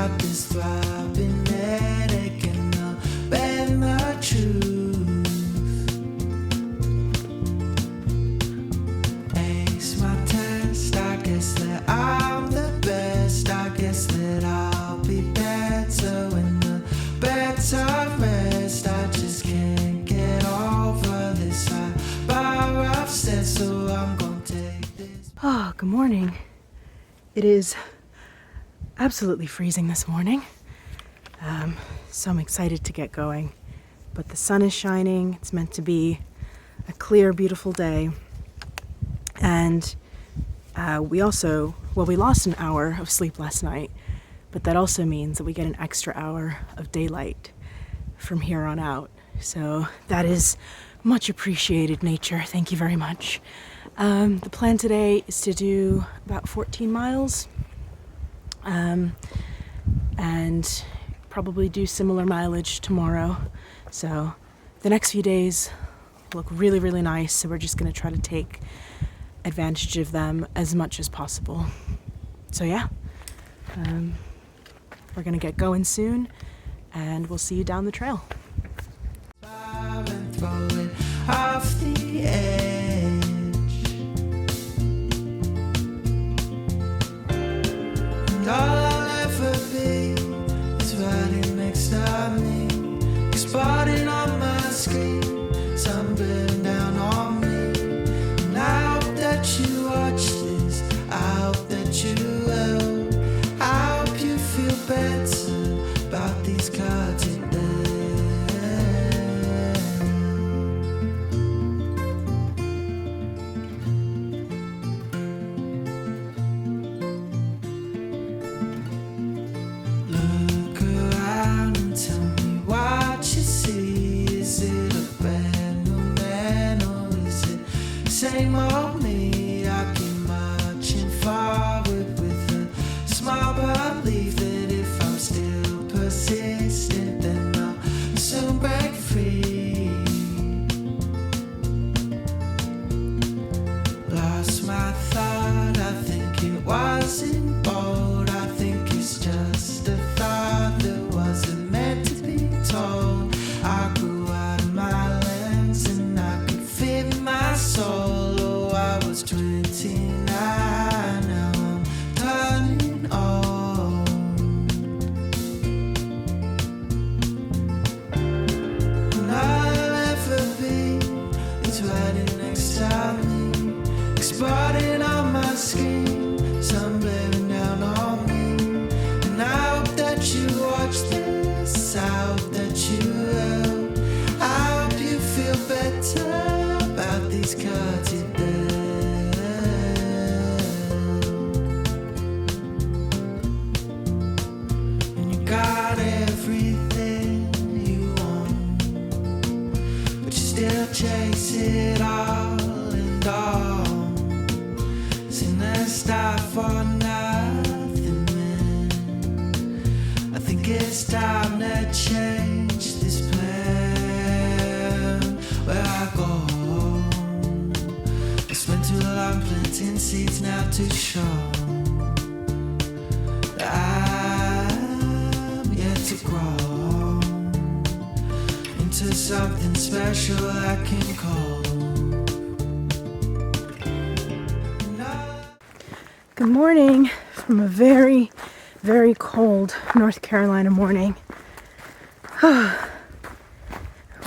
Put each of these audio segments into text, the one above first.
got this throbbing headache and I'll bend the truth. Ace my test, I guess that I'm the best. I guess that I'll be better when the beds are rest. I just can't get over this. I bar upstairs, so I'm gonna take this. Oh, good morning. It is absolutely freezing this morning. So I'm excited to get going. But the sun is shining. It's meant to be a clear, beautiful day. And we lost an hour of sleep last night, but that also means that we get an extra hour of daylight from here on out. So that is much appreciated, nature. Thank you very much. The plan today is to do about 14 miles and probably do similar mileage tomorrow. So the next few days look really, really nice. So we're just going to try to take advantage of them as much as possible. So yeah, we're going to get going soon and we'll see you down the trail. And throw it off the edge. And all I'll ever be is riding next to me, spotting on my screen, sunburn down on me. And I hope that you watch this, I hope that you will. I hope you feel better about these cards you dealt. Look around and tell me what you see. Is it a brand new man or is it same old me? I keep marching forward with a small belief that if I'm still persistent, then I'll soon break free. Lost my thought, I think it wasn't bold. I think it's just a thought that wasn't meant to be told. I grew out of my lens and I could fit my soul. Oh, I was 29, now I'm turning old. And all I'll ever be is riding next to me, spotting on my screen, sun bearing down on me. And I hope that you watch this, I hope that you will. I hope you feel better about these cards you dealt. And you got everything you want, but you still chase it all and all. Seen that stop for nothing, man. I think it's time to change this plan. Where I go, I spent too long planting seeds now to show that I'm yet to grow into something special I can call. Good morning from a very, very cold North Carolina morning.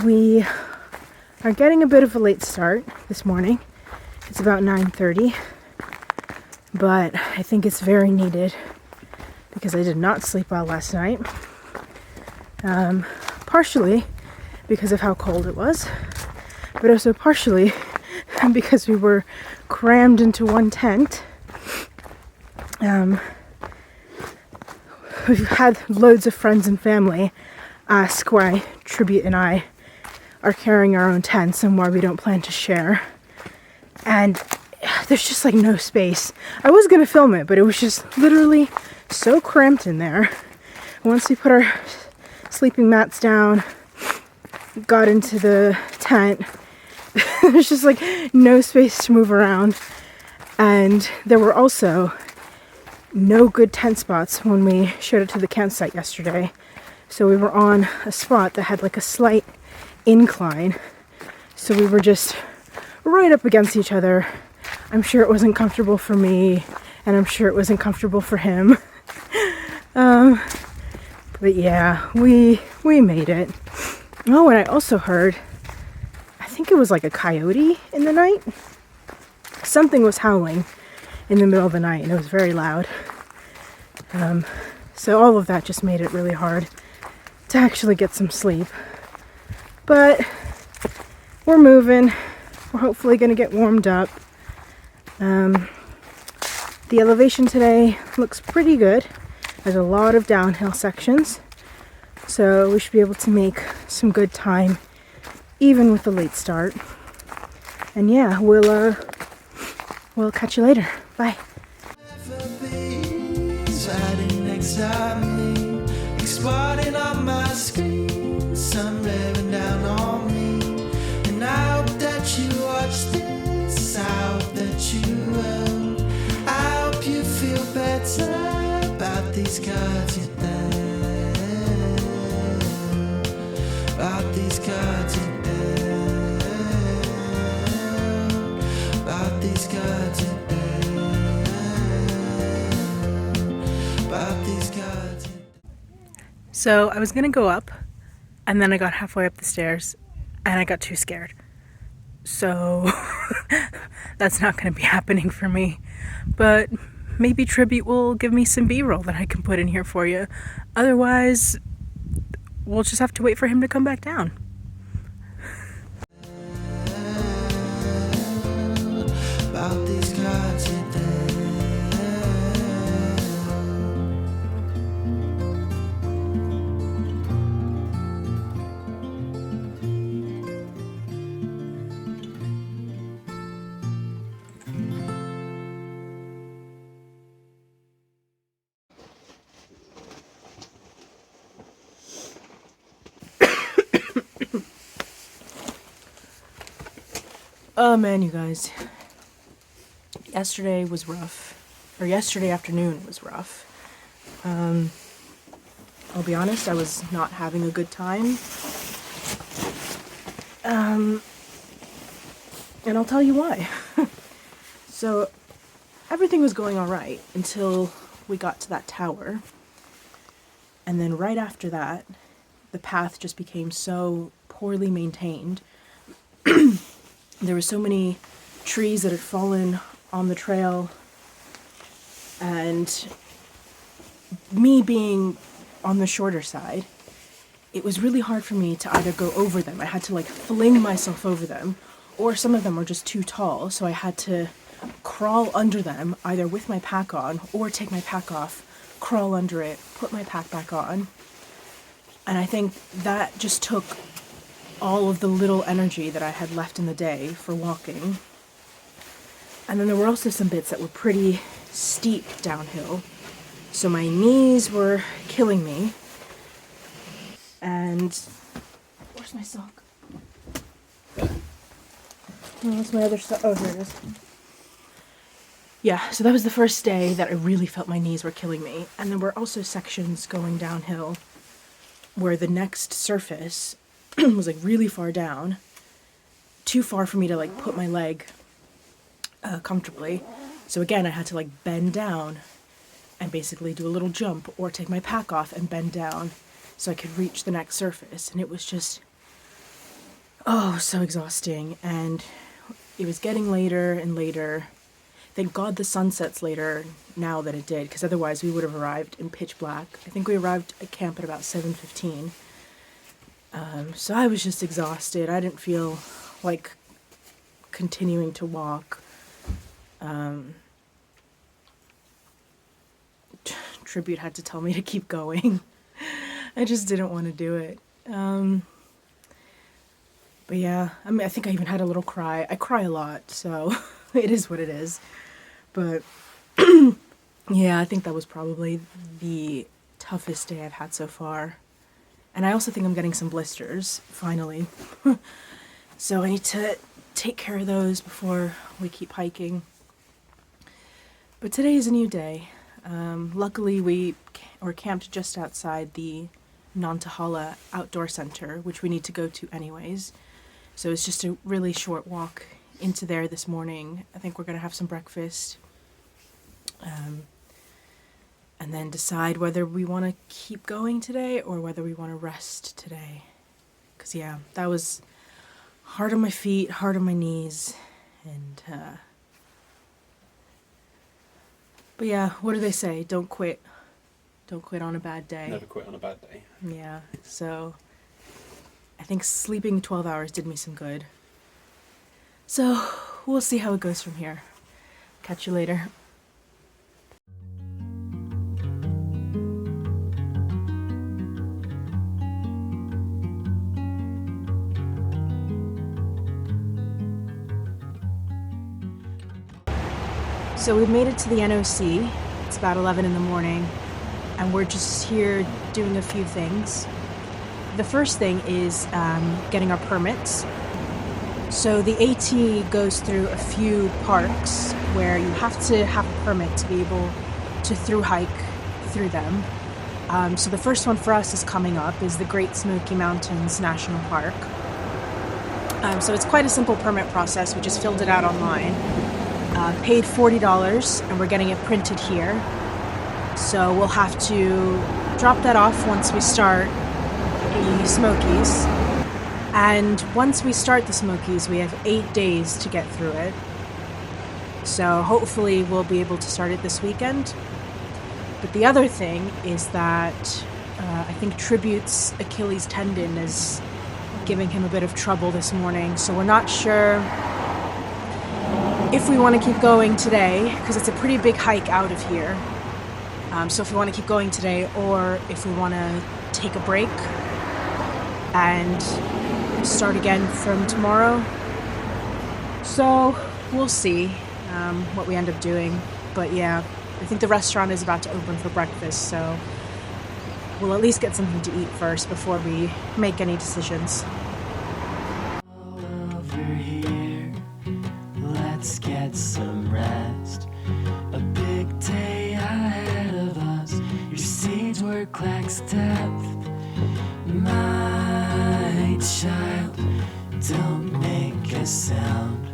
We are getting a bit of a late start this morning. It's about 9:30, but I think it's very needed because I did not sleep well last night. Partially because of how cold it was, but also partially because we were crammed into one tent. We've had loads of friends and family ask why Tribute and I are carrying our own tents and why we don't plan to share. And there's just like no space. I was going to film it, but it was just literally so cramped in there. Once we put our sleeping mats down, got into the tent, there's just like no space to move around. And there were also no good tent spots when we showed it to the campsite yesterday. So we were on a spot that had like a slight incline. So we were just right up against each other. I'm sure it wasn't comfortable for me, and I'm sure it wasn't comfortable for him. But yeah, we made it. Oh, and I also heard, I think it was like a coyote in the night. Something was howling in the middle of the night, and it was very loud. So all of that just made it really hard to actually get some sleep. But we're moving. We're hopefully going to get warmed up. The elevation today looks pretty good. There's a lot of downhill sections, so we should be able to make some good time even with the late start. And yeah, we'll catch you later. Bye. Exploding on my screen, sun bearing down on me. And I hope that you watch this, I hope that you will. I hope you feel better about these cards you dealt, about these cards you dealt, about these cards you dealt, about these cards you dealt. So I was gonna go up, and then I got halfway up the stairs and I got too scared. So that's not gonna be happening for me. But maybe Tribute will give me some B-roll that I can put in here for you. Otherwise, we'll just have to wait for him to come back down. About these cards you dealt. Oh man, you guys. Yesterday was rough. Or yesterday afternoon was rough. I'll be honest, I was not having a good time. And I'll tell you why. So, everything was going alright until we got to that tower. And then right after that, the path just became so poorly maintained. There were so many trees that had fallen on the trail, and me being on the shorter side, it was really hard for me to either go over them. I had to like fling myself over them, or some of them were just too tall, so I had to crawl under them, either with my pack on, or take my pack off, crawl under it, put my pack back on. And I think that just took all of the little energy that I had left in the day for walking. And then there were also some bits that were pretty steep downhill, so my knees were killing me. And where's my sock? Oh, that's my other sock. Oh, here it is. Yeah, so that was the first day that I really felt my knees were killing me. And there were also sections going downhill where the next surface was like really far down, too far for me to like put my leg comfortably. So again, I had to like bend down and basically do a little jump, or take my pack off and bend down so I could reach the next surface. And it was just, oh, so exhausting. And it was getting later and later. Thank God the sun sets later now than it did, because otherwise we would have arrived in pitch black. I think we arrived at camp at about 7:15. So I was just exhausted. I didn't feel like continuing to walk. Tribute had to tell me to keep going. I just didn't want to do it. But yeah, I mean, I think I even had a little cry. I cry a lot, so it is what it is. But yeah, I think that was probably the toughest day I've had so far. And I also think I'm getting some blisters, finally. So I need to take care of those before we keep hiking. But today is a new day. Luckily we camped just outside the Nantahala Outdoor Center, which we need to go to anyways. So it's just a really short walk into there this morning. I think we're gonna have some breakfast. And then decide whether we want to keep going today or whether we want to rest today. Because, yeah, that was hard on my feet, hard on my knees, and, but yeah, what do they say? Don't quit. Don't quit on a bad day. Never quit on a bad day. Yeah, so I think sleeping 12 hours did me some good. So, we'll see how it goes from here. Catch you later. So we've made it to the NOC. It's about 11 in the morning, and we're just here doing a few things. The first thing is getting our permits. So the AT goes through a few parks where you have to have a permit to be able to thru hike through them. So the first one for us is coming up is the Great Smoky Mountains National Park. So it's quite a simple permit process. We just filled it out online. Paid $40, and we're getting it printed here. So we'll have to drop that off once we start the Smokies. And once we start the Smokies, we have 8 days to get through it. So hopefully we'll be able to start it this weekend. But the other thing is that I think Tribute's Achilles tendon is giving him a bit of trouble this morning. So we're not sure if we want to keep going today, because it's a pretty big hike out of here. So if we want to keep going today, or if we want to take a break and start again from tomorrow. So we'll see what we end up doing. But yeah, I think the restaurant is about to open for breakfast, so we'll at least get something to eat first before we make any decisions. Let's get some rest. A big day ahead of us. Your stage work lacks depth. My child, don't make a sound.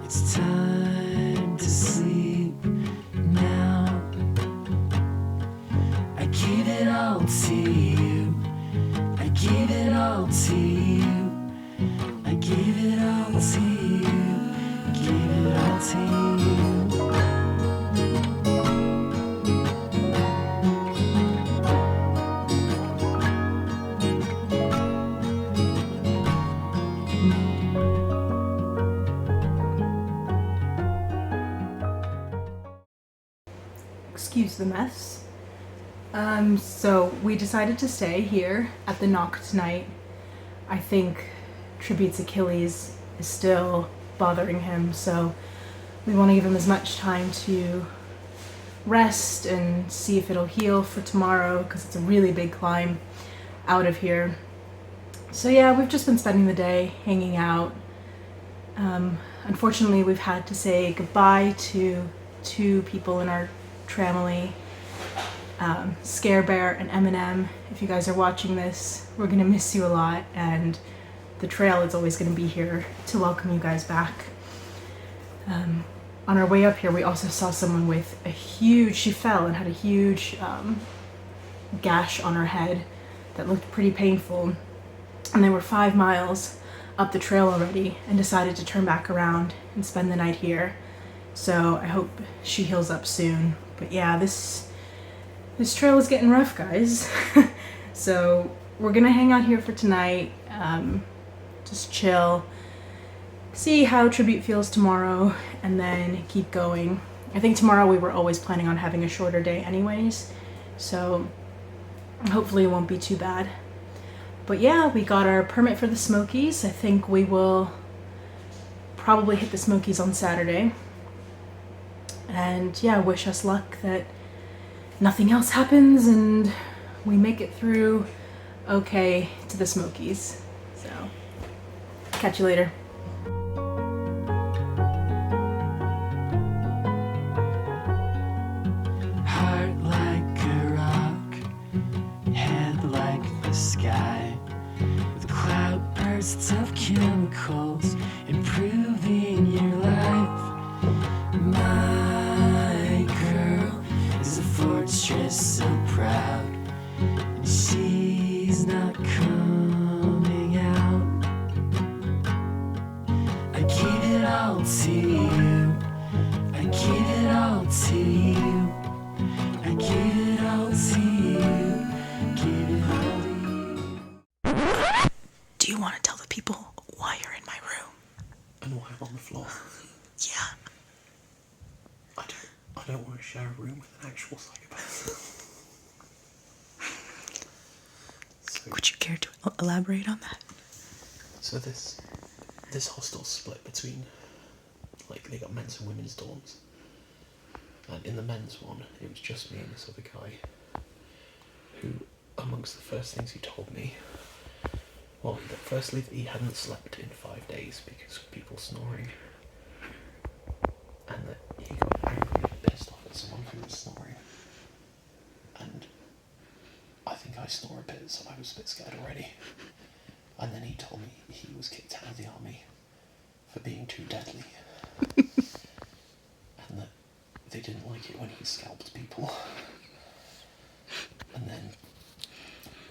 It's time to sleep now. I give it all to you. I give it all to you. I give it all to you. Give it all to you. Excuse the mess. So we decided to stay here at the Knock tonight. I think Tribute's Achilles is still bothering him, so we want to give him as much time to rest and see if it'll heal for tomorrow, because it's a really big climb out of here. So yeah, we've just been spending the day hanging out. Unfortunately, we've had to say goodbye to 2 people in our family, Scare Bear and Eminem. If you guys are watching this, we're gonna miss you a lot, and the trail is always going to be here to welcome you guys back. On our way up here, we also saw someone with she fell and had a huge gash on her head that looked pretty painful. And they were 5 miles up the trail already and decided to turn back around and spend the night here. So I hope she heals up soon. But yeah, this trail is getting rough, guys. So we're gonna hang out here for tonight. Just chill, see how Tribute feels tomorrow, and then keep going. I think tomorrow we were always planning on having a shorter day anyways, so hopefully it won't be too bad. But yeah, we got our permit for the Smokies. I think we will probably hit the Smokies on Saturday. And yeah, wish us luck that nothing else happens and we make it through okay to the Smokies. So, catch you later. Hi. costs of chemicals improving your life. My girl is a fortress so proud, and she's not coming out. I give it all to you, I give it all to you, I give it all to you, give it all to you. Do you want to tell the people why you're in my room? And why I'm on the floor. Yeah. I don't want to share a room with an actual psychopath. Would you care to elaborate on that? So this hostel's split between, like, they got men's and women's dorms. And in the men's one, it was just me and this other guy, who, amongst the first things he told me, well, firstly, that he hadn't slept in 5 days because of people snoring. And that he got angry and pissed off at someone who was snoring. And I think I snore a bit, so I was a bit scared already. And then he told me he was kicked out of the army for being too deadly. And that they didn't like it when he scalped people. And then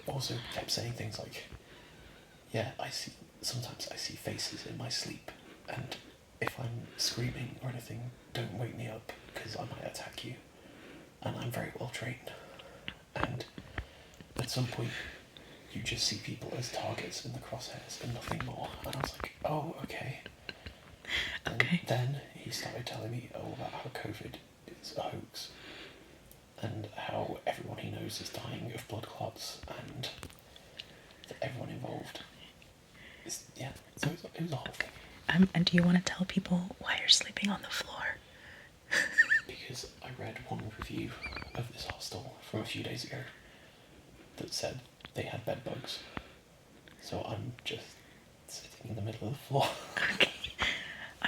also kept saying things like, yeah, sometimes I see faces in my sleep, and if I'm screaming or anything, don't wake me up because I might attack you. And I'm very well trained. And at some point, you just see people as targets in the crosshairs and nothing more. And I was like, oh, okay. Okay. And then he started telling me all about how COVID is a hoax and how everyone he knows is dying of blood clots and that everyone involved is, yeah, so it was a whole thing. And do you want to tell people why you're sleeping on the floor? Because I read one review of this hostel from a few days ago that said they had bed bugs. So I'm just sitting in the middle of the floor. Okay.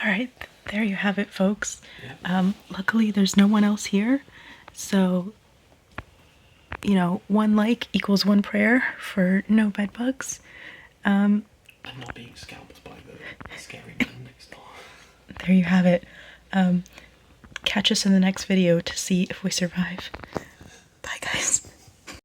All right. There you have it, folks. Yeah. Luckily, there's no one else here. So, you know, 1 like equals 1 prayer for no bed bugs. I'm not being scalped by the scary man next door. There you have it. Catch us in the next video to see if we survive. Bye, guys.